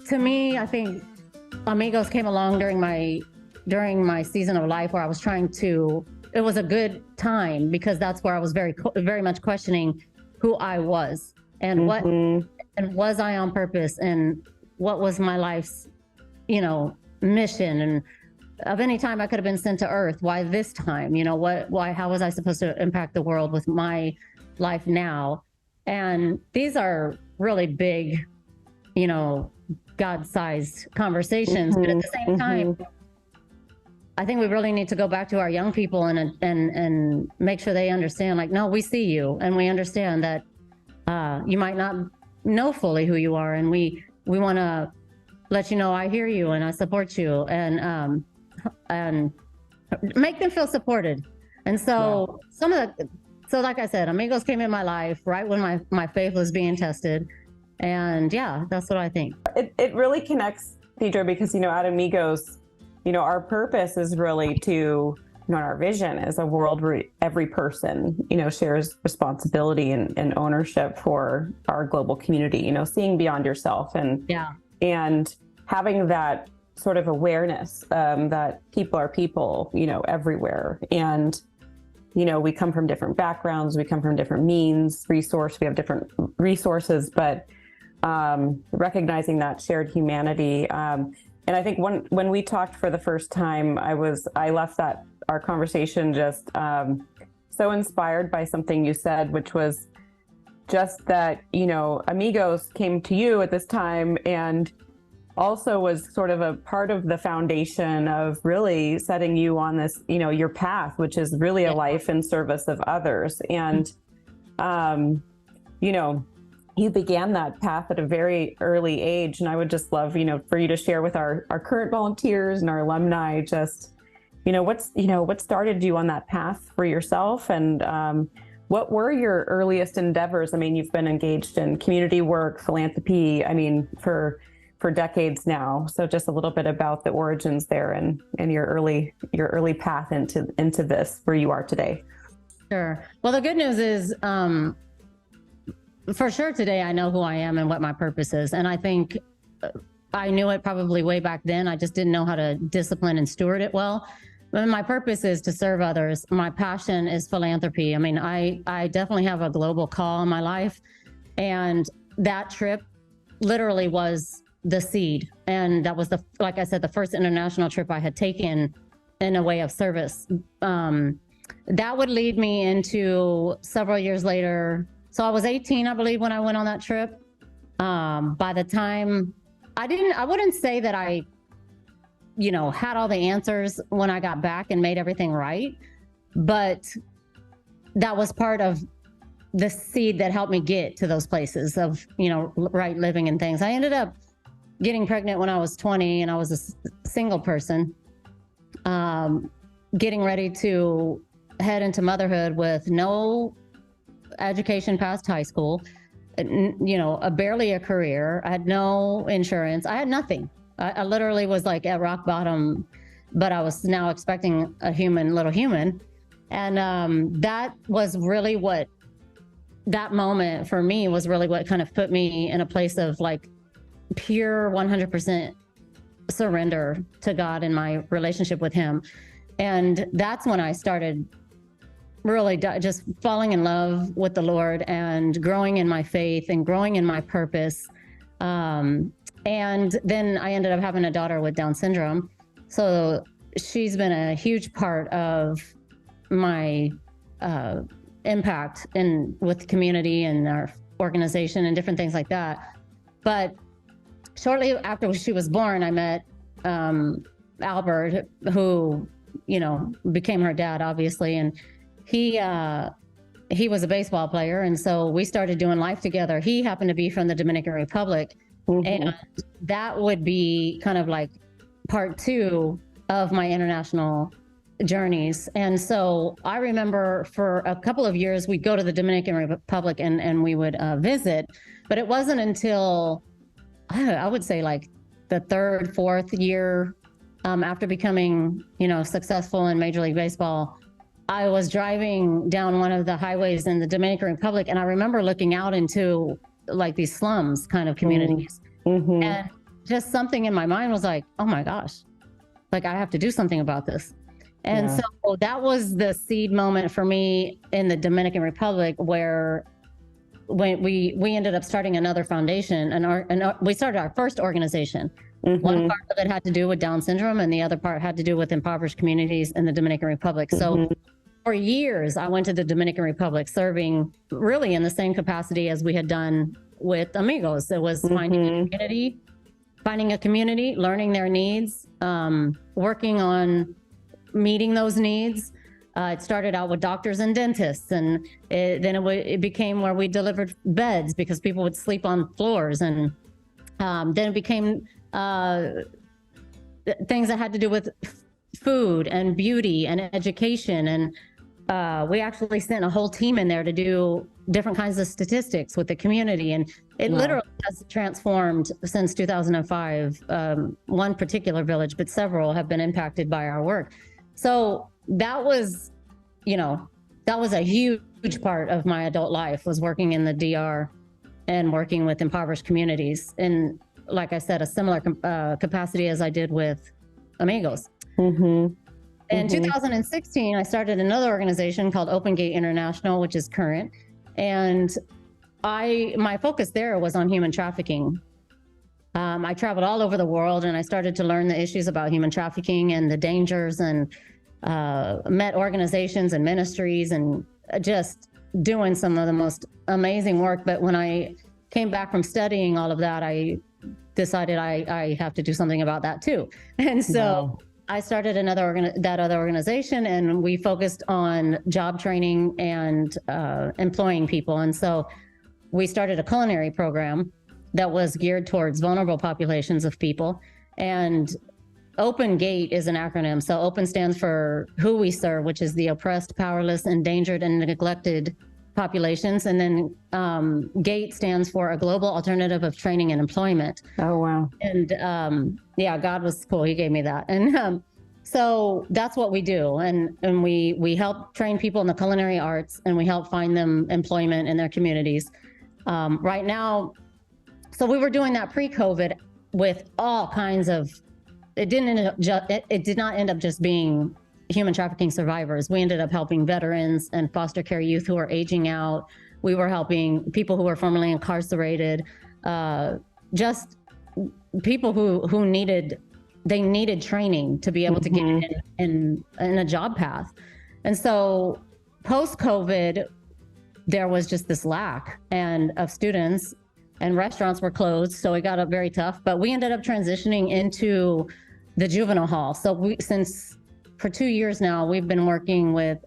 to me, I think Amigos came along during my season of life where I was trying to, it was a good time because that's where I was very much questioning who I was and and was I on purpose and what was my life's, mission. And of any time I could have been sent to earth, why this time? How was I supposed to impact the world with my life now? And these are really big, God-sized conversations. But at the same time, I think we really need to go back to our young people and make sure they understand, like, no, we see you and we understand that you might not know fully who you are. And we want to let you know, I hear you and I support you, and make them feel supported. And so so like I said, Amigos came in my life right when my faith was being tested. And yeah, that's what I think. It really connects, Deidre, because, at Amigos, our purpose is really to, our vision is a world where every person, shares responsibility and ownership for our global community, seeing beyond yourself and having that sort of awareness that people are people, everywhere. And, we come from different backgrounds, we come from different means, we have different resources, but recognizing that shared humanity. And I think when we talked for the first time, I left our conversation just so inspired by something you said, which was just that, Amigos came to you at this time and also was sort of a part of the foundation of really setting you on this, your path, which is really a life in service of others. And, you began that path at a very early age. And I would just love, for you to share with our current volunteers and our alumni, just, what started you on that path for yourself, and what were your earliest endeavors? I mean, you've been engaged in community work, philanthropy, for decades now. So just a little bit about the origins there and your early path into this, where you are today. Sure. Well, the good news is, for sure today, I know who I am and what my purpose is. And I think I knew it probably way back then. I just didn't know how to discipline and steward it well. But my purpose is to serve others. My passion is philanthropy. I definitely have a global call in my life. And that trip literally was the seed. And that was like I said, the first international trip I had taken in a way of service. That would lead me into several years later. So I was 18, I believe, when I went on that trip. By the time I wouldn't say that I, had all the answers when I got back and made everything right, but that was part of the seed that helped me get to those places of, right living and things. I ended up getting pregnant when I was 20 and I was a single person, getting ready to head into motherhood with no education past high school, barely a career. I had no insurance. I had nothing. I literally was like at rock bottom, but I was now expecting a little human. And that was really that moment for me was really what kind of put me in a place of like pure 100% surrender to God in my relationship with him. And that's when I started really just falling in love with the Lord and growing in my faith and growing in my purpose. And then I ended up having a daughter with Down syndrome. So she's been a huge part of my impact with the community and our organization and different things like that. But shortly after she was born, I met Albert, who, became her dad, obviously. And he was a baseball player. And so we started doing life together. He happened to be from the Dominican Republic. And that would be kind of like part 2 of my international journeys. And so I remember for a couple of years, we'd go to the Dominican Republic and we would visit, but it wasn't until I would say like the 3rd, 4th year after becoming, successful in Major League Baseball, I was driving down one of the highways in the Dominican Republic. And I remember looking out into like these slums kind of communities. And just something in my mind was like, oh my gosh, like I have to do something about this. And so that was the seed moment for me in the Dominican Republic, where when we ended up starting another foundation, and we started our first organization. One part of it had to do with Down syndrome, and the other part had to do with impoverished communities in the Dominican Republic. So for years, I went to the Dominican Republic serving really in the same capacity as we had done with Amigos. It was finding a community, learning their needs, working on meeting those needs. It started out with doctors and dentists, and then it became where we delivered beds because people would sleep on floors. And then it became things that had to do with food and beauty and education. And we actually sent a whole team in there to do different kinds of statistics with the community. And it literally has transformed since 2005. One particular village, but several have been impacted by our work. So that was, that was a huge part of my adult life, was working in the DR and working with impoverished communities. And like I said, a similar capacity as I did with Amigos. In 2016, I started another organization called Open Gate International, which is current. And my focus there was on human trafficking. I traveled all over the world, and I started to learn the issues about human trafficking and the dangers, and met organizations and ministries, and just doing some of the most amazing work. But when I came back from studying all of that, I decided I have to do something about that too. And so I started that other organization, and we focused on job training and employing people. And so we started a culinary program that was geared towards vulnerable populations of people. And Open Gate is an acronym. So Open stands for who we serve, which is the oppressed, powerless, endangered, and neglected populations. And then GATE stands for a global alternative of training and employment. Oh, wow. And God was cool. He gave me that. And so that's what we do. And we help train people in the culinary arts, and we help find them employment in their communities. Right now, so we were doing that pre-COVID with all kinds of, it did not end up just being human trafficking survivors. We ended up helping veterans and foster care youth who are aging out. We were helping people who were formerly incarcerated, just people who needed training to be able to get in a job path. And so post-COVID, there was just this lack of students, and restaurants were closed. So it got up very tough, but we ended up transitioning into the juvenile hall. So for 2 years now, we've been working with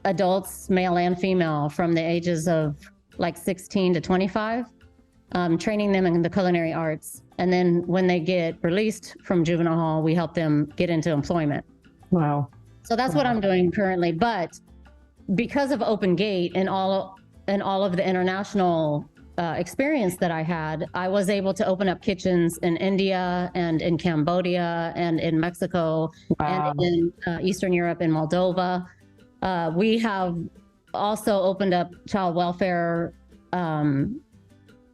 adults, male and female, from the ages of like 16 to 25, training them in the culinary arts. And then when they get released from juvenile hall, we help them get into employment. Wow. So that's what I'm doing currently. But because of Open Gate and all of the international experience that I had, I was able to open up kitchens in India and in Cambodia and in Mexico and in Eastern Europe and Moldova. We have also opened up child welfare, an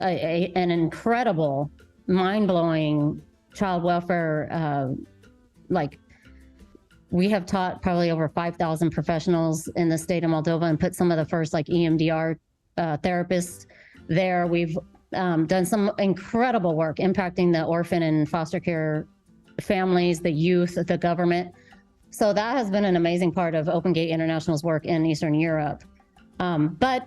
incredible, mind-blowing child welfare. We have taught probably over 5,000 professionals in the state of Moldova and put some of the first EMDR therapists there. We've done some incredible work impacting the orphan and foster care families, the youth, the government. So that has been an amazing part of Open Gate International's work in Eastern Europe. But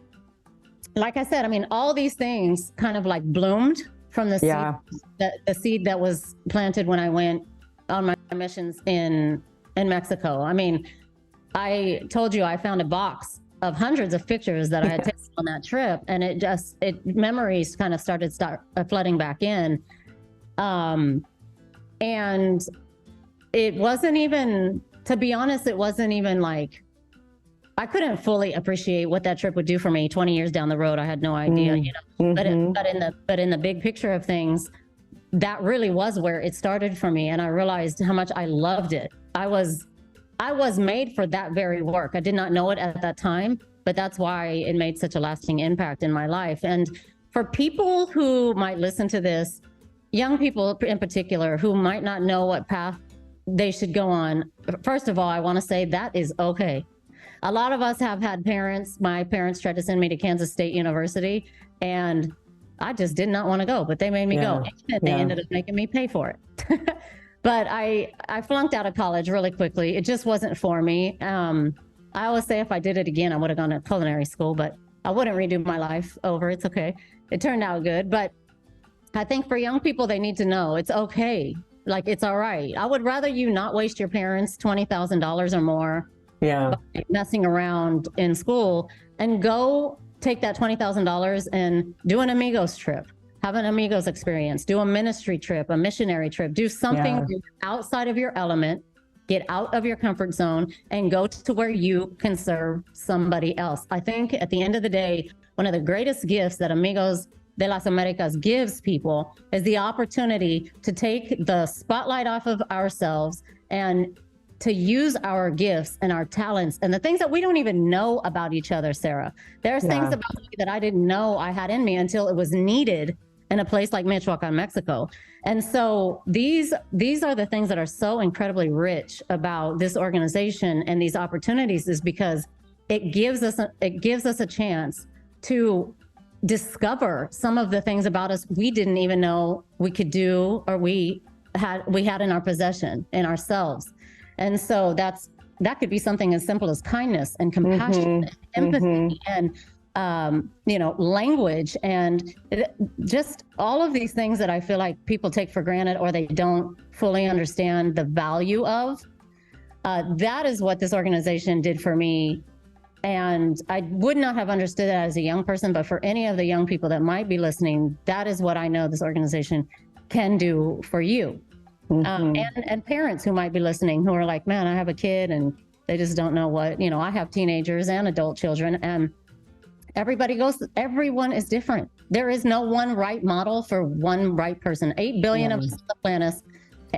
like I said, all these things kind of bloomed from the seed, the seed that was planted when I went on my missions in Mexico. I told you I found a box of hundreds of pictures that I had taken on that trip, and memories kind of started flooding back in. And it wasn't even, to be honest, it wasn't even I couldn't fully appreciate what that trip would do for me 20 years down the road. I had no idea, but in the big picture of things, that really was where it started for me. And I realized how much I loved it. I was made for that very work. I did not know it at that time, but that's why it made such a lasting impact in my life. And for people who might listen to this young people in particular who might not know what path they should go on, first of all, I want to say that is okay. A lot of us have had parents. My parents tried to send me to Kansas State University, and I just did not want to go, but they made me go. And they ended up making me pay for it. But I flunked out of college really quickly. It just wasn't for me. I always say if I did it again, I would have gone to culinary school, but I wouldn't redo my life over. It's okay. It turned out good. But I think for young people, they need to know it's okay. Like, it's all right. I would rather you not waste your parents' $20,000 or more messing around in school, and go take that $20,000 and do an Amigos trip, have an Amigos experience, do a ministry trip, a missionary trip, do something outside of your element, get out of your comfort zone, and go to where you can serve somebody else. I think at the end of the day, one of the greatest gifts that Amigos de las Americas gives people is the opportunity to take the spotlight off of ourselves and to use our gifts and our talents and the things that we don't even know about each other, Sarah. There's things about me that I didn't know I had in me until it was needed in a place like Michoacán, Mexico. And so these are the things that are so incredibly rich about this organization and these opportunities, is because it gives us a chance to discover some of the things about us we didn't even know we could do, or we had in our possession, in ourselves. And so that could be something as simple as kindness and compassion, and empathy, and language, and just all of these things that I feel like people take for granted, or they don't fully understand the value of. That is what this organization did for me. And I would not have understood that as a young person, but for any of the young people that might be listening, that is what I know this organization can do for you. And parents who might be listening, who are like, man, I have a kid and they just don't know what, I have teenagers and adult children, and everyone is different. There is no one right model for one right person. 8 billion of us on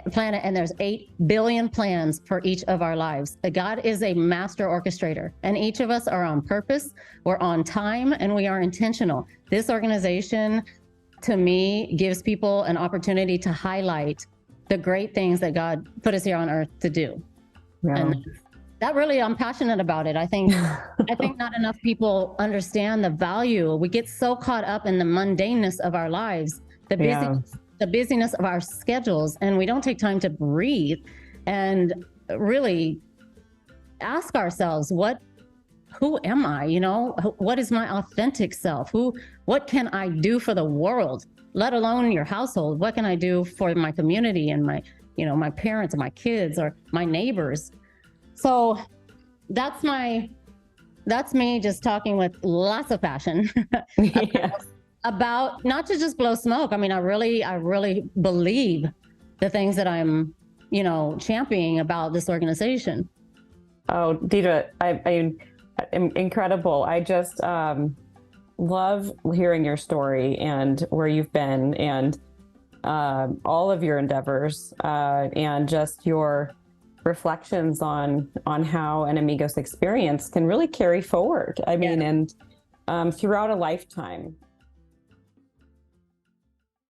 the planet, and there's 8 billion plans for each of our lives. God is a master orchestrator, and each of us are on purpose, we're on time, and we are intentional. This organization, to me, gives people an opportunity to highlight the great things that God put us here on earth to do. And that really, I'm passionate about it. I think not enough people understand the value. We get so caught up in the mundaneness of our lives, the busyness of our schedules, and we don't take time to breathe and really ask ourselves, who am I? What is my authentic self? What can I do for the world, let alone your household? What can I do for my community and my parents and my kids or my neighbors? So that's me just talking with lots of passion about not to just blow smoke. I mean, I really believe the things that I'm, championing about this organization. Oh, Deidre, I incredible. I just love hearing your story and where you've been, and all of your endeavors, and just your reflections on how an Amigos experience can really carry forward. I mean, and throughout a lifetime.